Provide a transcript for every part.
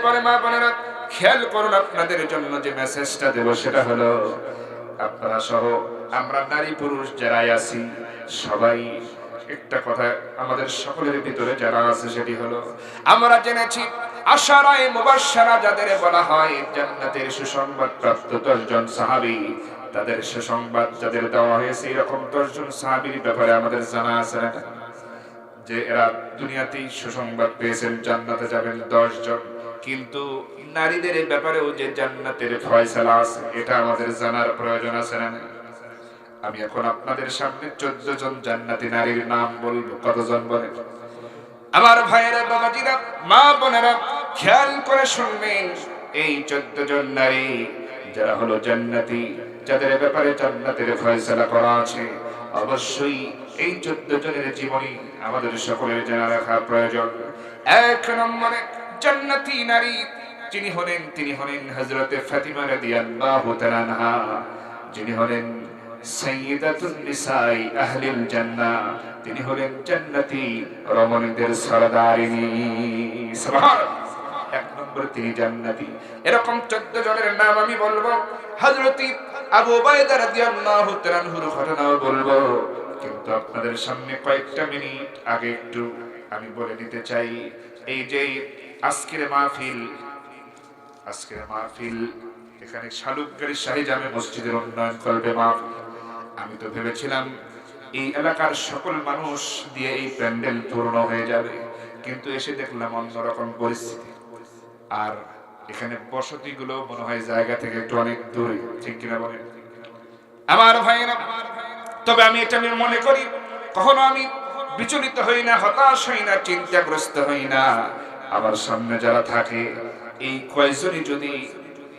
এরপরে মা বোনেরা খেয়াল করুন, আপনাদের জন্য যে মেসেজটা দেব সেটা হলো, আপনারা সহ আমরা নারী পুরুষ যারাই আছি সবাই একটা কথা আমাদের সকলের ভিতরে যারা আছে সেটি হলো, আমরা জেনেছি আশারায়ে মুবাশশারা যাদের বলা হয় জান্নাতের সুসংবাদ প্রাপ্ত 10 জন সাহাবী, তাদের সুসংবাদ যাদের দেওয়া হয়েছে এরকম 10 জন সাহাবীর ব্যাপারে আমাদের জানা আছে না যে এরা দুনিয়াতেই সুসংবাদ পেয়েছেন, জান্নাতে যাবেন 10 জন। কিন্তু নারীদের ব্যাপারেও যে জান্নাতের ফয়সালা আছে এটা আমাদের জানার প্রয়োজন আছে না? আমি এখন আপনাদের সামনে 14 জন জান্নাতি নারীর নাম বলবো। কতজন বলেন? আমার ভাইয়েরা, বাবাজিরা, মা বোনেরা খেয়াল করে শুনবেন। এই 14 জন নারী যারা হলো জান্নাতি, যাদের ব্যাপারে জান্নাতের ফয়সালা করা আছে, অবশ্যই এই 14 জনের জীবনী আমাদের সকলের জানা রাখা প্রয়োজন। 1 নম্বরে জান্নাতি নারী যিনি হলেন তিনি হলেন হযরতে ফাতিমা রাদিয়াল্লাহু তাআলা আনহা, যিনি হলেন সাইয়্যিদাতুন নিসাই আহলিল জান্নাহ, তিনি হলেন জান্নাতি রমণীদের সরদারিনী। সুবহানাল্লাহ। 1 নম্বরে তিনি জান্নাতি। এরকম 14 জনের নাম আমি বলবো, হযরতি আবু উবাইদা রাদিয়াল্লাহু তাআলা আনহুর ঘটনাও বলবো, কিন্তু আপনাদের সামনে কয়েকটা মিনিট আগে একটু আমি বলে দিতে চাই, এই যে আজকের মাহফিল এখানে শালুকগাড়ি শাহী জামে মসজিদের উন্নয়ন করবে মাহফিল। আমি তো ভেবেছিলাম এই এলাকার সকল মানুষ দিয়ে এই প্যান্ডেল পূর্ণ হয়ে যাবে, কিন্তু এসে দেখলাম অন্যরকম পরিস্থিতি। আর এখানে বসতিগুলো মনে হয় জায়গা থেকে একটু অনেক দূরে, ঠিক কিনা বলেন আমার ভাইয়েরা? তবে আমি এটা মনে করি, কখনো আমি বিচলিত হই না, হতাশ হই না, চিন্তাগ্রস্ত হই না। আমার সামনে যারা থাকে এই কয়জনই যদি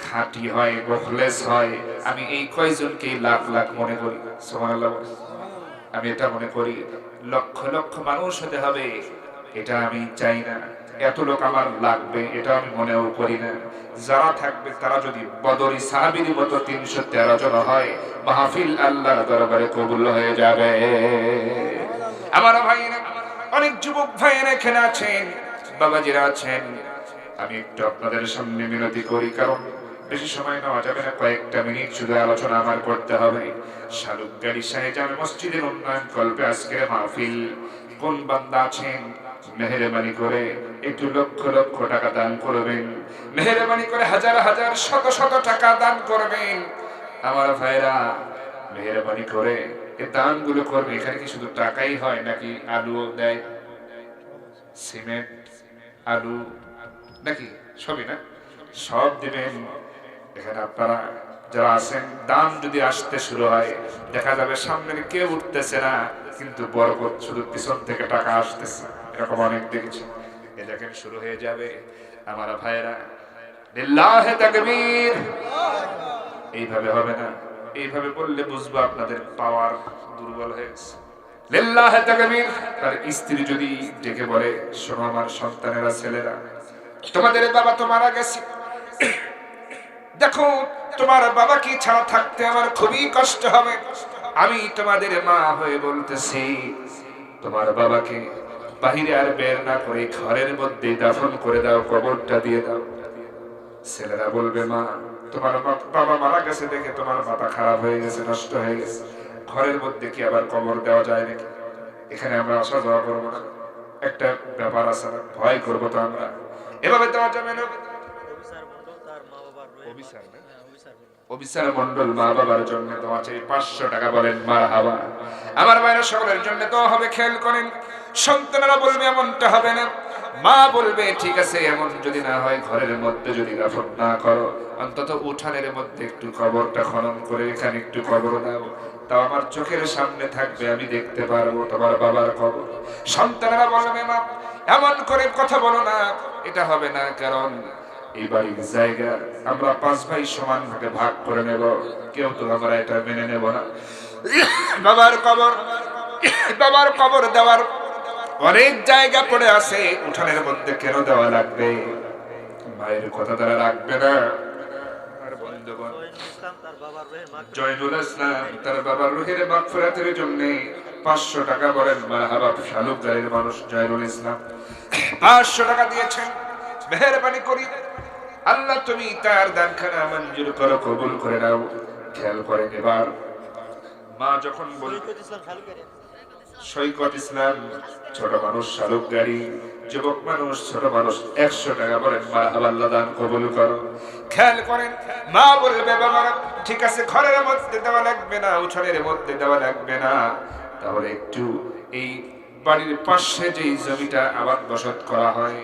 খাঁটি হয়, মুখলেস হয়, আমি এই কয়জনকে লাখ লাখ মনে করি। সুবহানাল্লাহ। আমি এটা মনে করি লক্ষ লক্ষ মানুষ হতে হবে এটা আমি চাই না, এত লোক আমার লাগবে এটা আমি মনেও করি না। যারা থাকবে তারা যদি বদরি সাহাবীর মতো 313 জন হয়, মাহফিল আল্লাহর দরবারে কবুল হয়ে যাবে। আমার ভাইরা, অনেক যুবক ভাইয়েরা এখানে আছেন, বাবাজিরা আছেন, আমি একটু আপনাদের সামনে মিনতি করি, কারণ বেশি সময় নেওয়া যাবে না, কয়েকটা মিনিট শুধু আলোচনা আমার করতে হবে। শালুকগাড়ি শাহী জামে মসজিদের উন্নয়ন কল্পে আজকের মাহফিল। কোন বান্দা আছেন মেহেরবানি করে একটু লক্ষ লক্ষ টাকা দান করবেন, মেহেরবানি করে হাজার হাজার শত শত টাকা দান করবেন। আমার ভাইরা মেহেরবানি করে এই দানগুলো করবে। এখানে কি শুধু টাকাই হয় নাকি আলুও দেয়, সিমেন্ট, আলু নাকি সবই? না, সব দিবেন। এখানে আপনারা যারা আছেন, দান যদি আসতে শুরু হয় দেখা যাবে সামনে কেউ উঠতেছে না, কিন্তু বরকত শুধু পিছন থেকে টাকা আসতেছে। এরকম অনেক দেখেছি। এ দেখেন শুরু হয়ে যাবে। আমার ভাইয়েরা, লিল্লাহি তাকবীর। এইভাবে হবে না, এইভাবে বললে বুঝবো আপনাদের পাওয়ার দুর্বল হয়ে গেছে। লিল্লাহি তাকবীর। তার স্ত্রী যদি ডেকে বলে, শোনো আমার সন্তানেরা, ছেলেরা, তোমাদের বাবা তো মারা গেছে, দেখো তোমার বাবাকে ছাড়া থাকতে আমার খুবই কষ্ট হবে। আমি তোমাদের মা হয়ে বলতেছি, তোমার বাবাকে বাহিরে আর বের না করে ঘরের মধ্যে দাফন করে দাও, কবরটা দিয়ে দাও। ছেলেরা বলবে, মা তোমার বাবা মারা গেছে দেখে তোমার মাথা খারাপ হয়ে গেছে, নষ্ট হয়ে গেছে, ঘরের মধ্যে কি আবার কবর দেওয়া যায় নাকি? এখানে আমরা আসা যাওয়া করবো না, একটা ব্যাপার আছে না, ভয় করবো তো আমরা, এভাবে দেওয়া যাবে না। অবিচার মন্ডল মা বাবার জন্য দেওয়া চাই 500 টাকা, বলেন মারহাবা। আমার ভাইরা সকলের জন্য দেওয়া হবে। খেয়াল করেন, সন্তানেরা বলবে এমনটা হবে না, মা বলবে ঠিক আছে, এমন যদি না হয় ঘরের মধ্যে যদি দাফন না করো, অন্তত উঠানের মধ্যে একটু কবরটা খনন করে এখানে একটু কবর দাও, তাও আমার চোখের সামনে থাকবে, আমি দেখতে পারবো তোমার বাবার কবর। সন্তানেরা বলবে, মা এমন করে কথা বলো না, এটা হবে না, কারণ এই বাড়ির জায়গা আমরা 5 ভাই সমান ভাগে ভাগ করে নেব, কেউ তো আমরা এটা মেনে নেব না। বাবার কবর দেওয়ার অনেক জায়গা পড়ে আছে, উঠানের মধ্যে কেন দেওয়া লাগবে? মায়ের কথা তারা রাখবে না। জয়নুল ইসলাম তার বাবার রুহের মাগফিরাতের জন্য 500 টাকা, বলেন মারহাবা। শালুকগাড়ির মানুষ জয়নুল ইসলাম 500 টাকা দিয়েছেন। মেহেরবানি করি আল্লাহ তুমি তার দানখানা মঞ্জুর করো, কবুল করে নাও। খেয়াল করেন এবার মা যখন বল সৈকত ইসলাম ছোট মানুষ শালুক গাড়ি, যুবক মানুষ ছোট মানুষ 100 টাকা বলেন মা আল্লাহ দান কবুল করো। খেয়াল করেন মা বলবে বাবা ঠিক আছে ঘরের মধ্যে দেওয়া লাগবে না, উঠানের মধ্যে দেওয়া লাগবে না, তাহলে একটু এই বাড়ির পাশে যেই জমিটা আবাদ বসত করা হয়,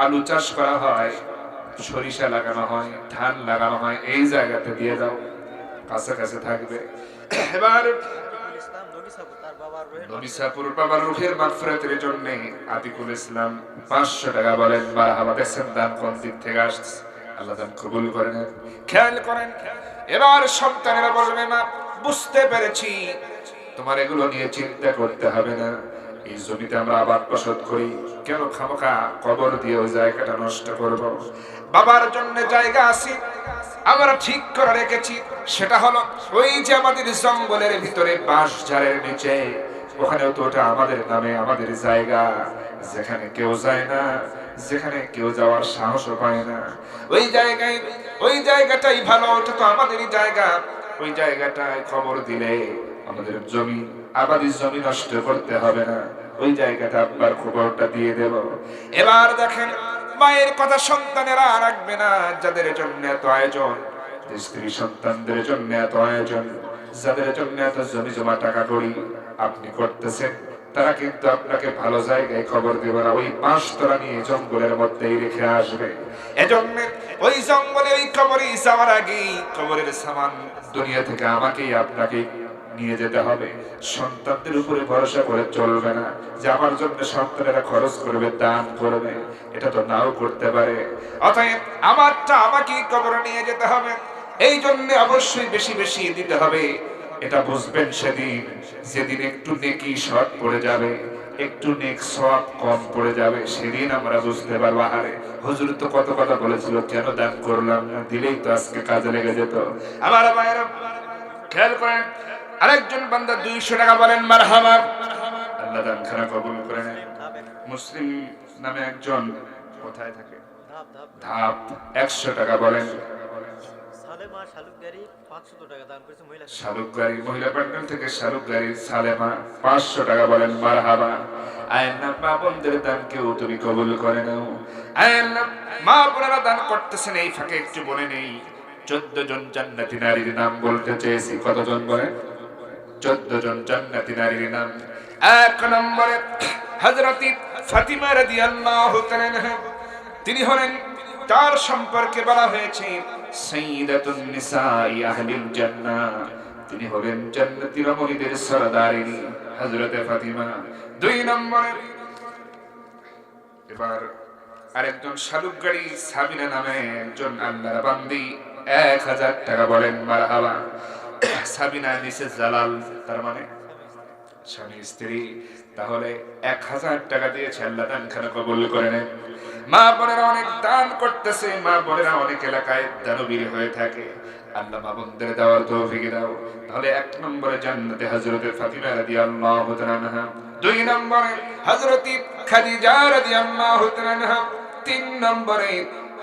আলু চাষ করা হয়, সরিষা লাগানো হয়, ধান লাগানো হয়, এই জায়গাতে দিয়ে দাও, কাছাকাছি থাকবে। এবার নবিসাপুর বাবার রুহের মাগফিরাতের জন্য আতিকুল ইসলাম 500 টাকা বলেন মারহাবা। দেখছেন দান কোন দিক থেকে আসছে, আল্লাহ দান কবুল করেন। খেয়াল করেন এবার সন্তানেরা বলবে মা বুঝতে পেরেছি, তোমার এগুলো নিয়ে চিন্তা করতে হবে না, এই জমিতে আমরা আবাদ ফসল করি, কেন খামখা কবর দিয়ে ওই জায়গাটা নষ্ট করব? বাবার জন্য জায়গা আছে আমরা ঠিক করে রেখেছি, সেটা হলো ওই যে আমাদের জঙ্গলের ভিতরে বাঁশ ঝাড়ের নিচে, ওখানেও তো ওটা আমাদের নামে, আমাদের জায়গা, যেখানে কেউ যায় না, যেখানে কেউ যাওয়ার সাহসও পায় না, ওই জায়গায় ওই জায়গাটাই ভালো, ওটা তো আমাদেরই জায়গা, ওই জায়গাটায় খবর দিলে আমাদের জমি আবাদি জমি নষ্ট করতে হবে না, ওই জায়গাটা আপনার খবরটা দিয়ে দেব। এবার দেখেন মায়ের কথা সন্তানেরা রাখবে না, যাদের জন্য এত আয়োজন, স্ত্রী সন্তানদের জন্য এত আয়োজন, যাদের জন্য এত জমি জমা টাকা করি আপনি করতেছেন, তারা কিন্তু আপনাকে ভালো জায়গায় খবর দেবে না, ওই 5 তলা নিয়ে জঙ্গলের মধ্যেই রেখে আসবে। এজন্য ওই জঙ্গলে ওই কবরে যাওয়ার আগে কবরের সামান দুনিয়া থেকে আমাকেই আপনাকে নিয়ে যেতে হবে। সন্তানদের উপরে ভরসা করে চলবে না যে আমার জন্য সন্তানেরা খরচ করবে, দান করবে, এটা তো নাও করতে পারে। অতএব আমারটা আমাকেই কবরে নিয়ে যেতে হবে, এই জন্য অবশ্যই বেশি বেশি দিতে হবে। এটা বুঝবেন সেদিন যেদিন একটু নেকি শর্ট পড়ে যাবে, একটু নেক সওয়াব কম পড়ে যাবে, সেদিন আমরা বুঝতে পারবো আরে হুজুর তো কত কথা বলেছিল, কেন দান করলাম না, দিলেই তো আজকে কাজে লেগে যেত। আমার ভাইয়েরা খেয়াল করেন আরেকজন বান্দা 200 টাকা বলেন মারহাবা, আল্লাহ দান খানা কবুল করে নেন। মুসলিম নামে একজন কোথায় থাকে, ধাপ 100 টাকা বলেন। শালুকগাড়ি মহিলা প্যান্ডেল থেকে শালুকগাড়ি সালেমা 500 টাকা বলেন মারহাবা। আল্লাহ মা বোনদের দান কেউ তুমি কবুল করে নাও। আল্লাহ মা বোনেরা দান করতেছেন, এই ফাঁকে একটু বলে নেই 14 জন জান্নাতি নারীর নাম বলতে চেয়েছি। কতজন বলেন? 14 জন জান্নাতি নারীর নাম। 1 নম্বরে হযরত ফাতিমা রাদিয়াল্লাহু তাআলা, তিনি হলেন, তার সম্পর্কে বলা হয়েছে সাইয়্যিদাতুন নিসাই আহলিল জান্নাহ, তিনি হলেন জান্নাতি রমণীদের সরদারিনী হযরত ফাতিমা। 2 নম্বরে এবার আরেকজন শালুকগাড়ি সাবিনা নামে একজন আল্লাহর বান্দি 1000 টাকা বলেন মারহাবা। সাবিনা মিসেস জালাল, তার মানে স্বামী স্ত্রী, তাহলে 1000 টাকা দিয়েছে, আল্লাহ দান খানা কবুল করে নেন। মা বোনেরা অনেক দান করতেছে, মা বোনেরা অনেক এলাকায় দানবীর হয়ে থাকে, আল্লাহ মা বোনদের দেওয়ার তৌফিক দাও। তাহলে 1 নম্বরে জান্নাতে হযরত ফাতিমা রাদিয়াল্লাহু তাআলা আনহা, 2 নম্বরে হযরত খাদিজা রাদিয়াল্লাহু তাআলা আনহা, 3 নম্বরে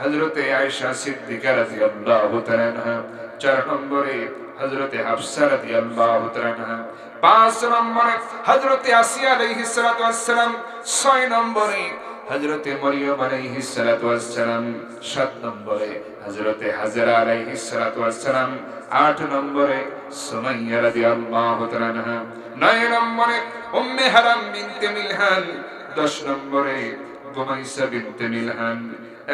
হযরত আয়েশা সিদ্দিকা রাদিয়াল্লাহু তাআলা আনহা, 4 নম্বরে হযরত হাফসা রাদিয়াল্লাহু তাআলা আনহা, 5 নম্বরে হযরত আসিয়া আলাইহিস সালাতু ওয়াস সালাম, 6 নম্বরে হযরত মরিয়ম আলাইহিস সালাতু ওয়াস সালাম, 7 নম্বরে হযরত হাজরা আলাইহিস সালাতু ওয়াস সালাম, 8 নম্বরে সুমাইয়া রাদিয়াল্লাহু তাআলা আনহা, 9 নম্বরে উম্মে হারাম বিনতে মিলহান, 10 নম্বরে গুমাইসা বিনতে মিলহান,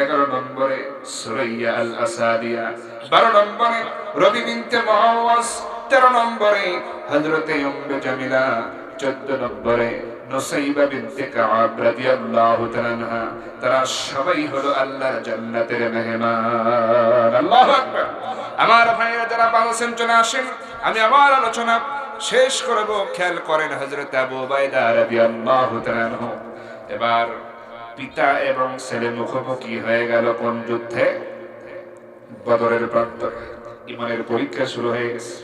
11 নম্বরে সুরাইয়া আল আসাদিয়া, 12 নম্বরে রবি বিনতে মুআওয়াজ, 13 নম্বরে হযরত উম্মে জামিলা, 14 নম্বরে নুসাইবা বিনতে কাআব রাদিয়াল্লাহু তাআলা আনহা। তারা সবাই হলো আল্লাহর জান্নাতের মেহমান। আল্লাহু আকবার। আমার ভাইরা যারা পাচ্ছেন চলে আসেন, আমি আমার আলোচনা শেষ করব। খেয়াল করেন হযরত আবু উবাইদা রাদিয়াল্লাহু তাআলা আনহু, এবার পিতা এবং ছেলে মুখোমুখি হয়ে গেল কোন যুদ্ধে? বদরের প্রান্তরে। ঈমানের পরীক্ষা শুরু হয়ে গেছে।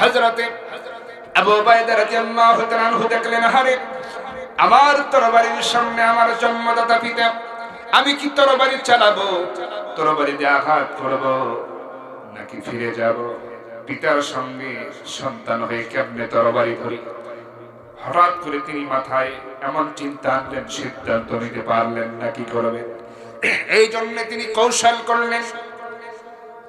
হযরত আবু উবাইদা রাদিয়াল্লাহু তাআলা আনহু দেখলেন, আরে আমার তরবারির সামনে আমার জন্মদাতা পিতা আমি কি তরবারি চালাবো, তরবারি দিয়ে আঘাত করব, নাকি ফিরে যাব? পিতার সঙ্গে সন্তান হয়ে কেমনে তরবারি ধরি? হঠাৎ করে তিনি মাথায় এমন চিন্তা আনলেন, সিদ্ধান্ত নিতে পারলেন না কি করবেন। এই জন্য তিনি কৌশল করলেন।